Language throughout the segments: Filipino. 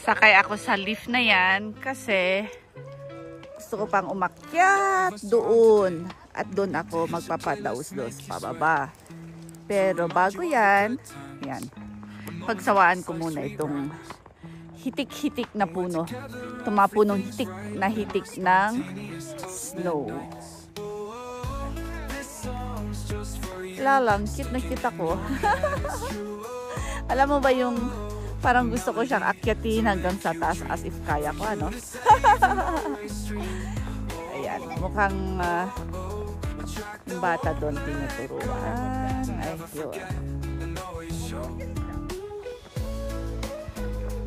Sakay ako sa lift na yan kasi gusto ko pang umakyat doon. At doon ako magpapadaos-dos pababa. Pero bago yan, pagsawaan ko muna itong hitik-hitik na puno. Itong mga punong hitik ng snow. Wala lang, cute na cute ako. Alam mo ba yung parang gusto ko siyang akyatin hanggang sa taas as if kaya ko, ano? Ayan, mukhang yung bata doon tinuturuan. Ay, yun.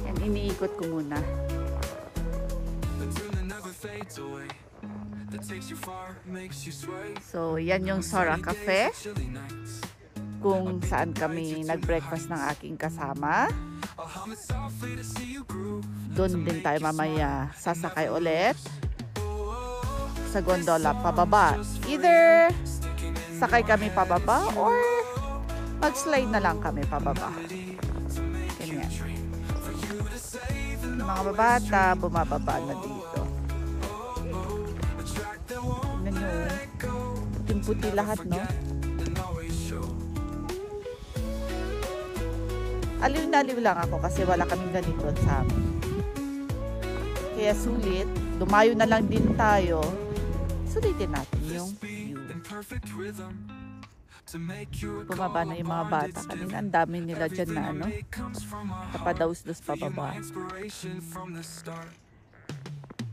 Yan, iniikot ko muna. So, yan yung Sora Cafe. Kung saan kami nag-breakfast ng aking kasama. Doon din tayo mamaya sasakay ulit sa gondola pababa. Either sakay kami pababa or mag-slide na lang kami pababa. Ganyan. Mga babata bumababa na dito. Tignan nyo, puting-puti lahat, no? Aliw na aliw lang ako kasi wala kaming ganito sa amin. Kaya sulit, dumayo na lang din tayo. Sulitin natin yung view. Bumaba na yung mga bata. Kanina ang dami nila dyan na ano, kapadaus-dus pababa.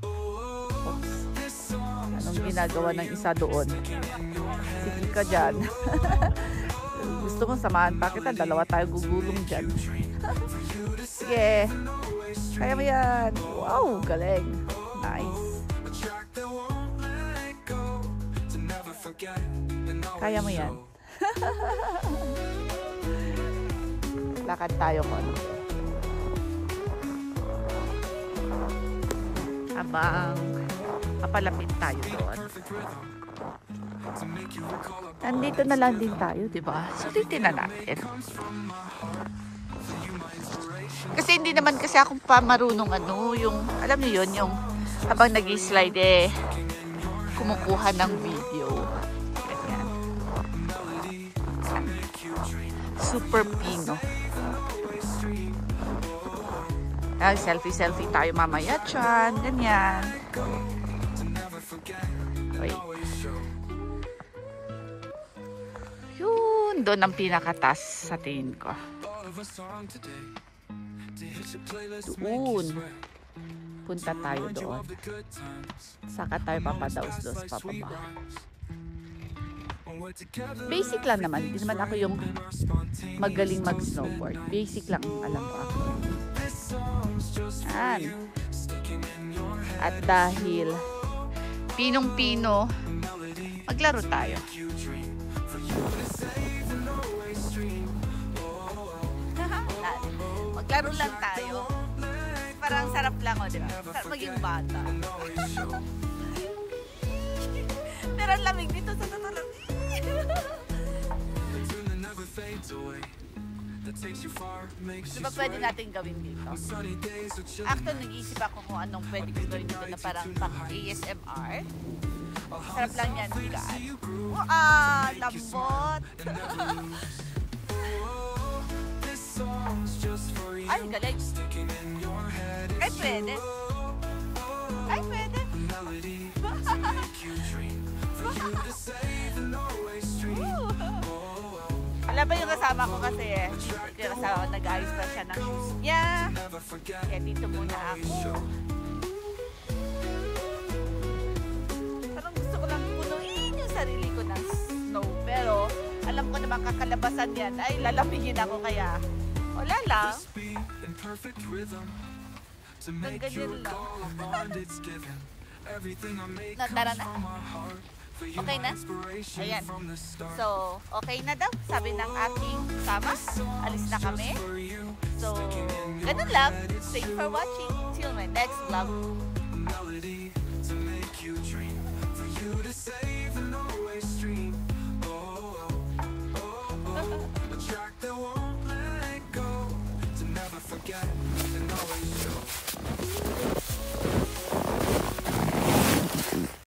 Oops. Anong ginagawa ng isa doon? Sige ka dyan. Gusto mong samahan pa kita, dalawa tayo gugulong dyan. Sige, kaya mo yan. Wow, galing. Nice. Kaya mo yan. Lakad tayo ko. Habang papalapit tayo doon. Nandito na lang din tayo, di ba? Sulitin na natin. Kasi hindi naman kasi ako pa marunong ano, yung, alam niyo yun, yung habang nag-slide eh, kumukuha ng video. Ganyan. Super Pino. Ay, selfie tayo mamaya dyan. Ganyan. Wait. Yun, doon ang pinakatas sa tingin ko. Doon. Punta tayo doon. Saka tayo papadaos-dos pababa. Basic lang naman. Hindi naman ako yung magaling mag-snowboard. Basic lang alam ko ako. Yan. At dahil pinong-pino, maglaro tayo. Maglaro lang tayo. Parang sarap lang, o, diba? Sarap maging bata. Pero ang lamig dito sa tutulog. Diba pwede natin gawin dito? Actually, nag-iisip ako kung anong pwede ko gawin dito na parang ASMR. Sarap lang yan, bigaan. Lambot! Ay, galing. Ay, pwede. Ay, pwede. Alam ba yung kasama ko kasi yung kasama ko nag-ayos pa siya ng shoes niya. Kaya dito muna ako. Parang gusto ko lang punuin yung sarili ko ng snow. Pero alam ko naman kakalabasan yan ay lalamigin ako kaya wala lang. Ganyan lang. Tara na. Okay na? Ayan. So, okay na daw. Sabi ng aking kasama. Alis na kami. So, ganun lang. Thank you for watching. Till my next vlog.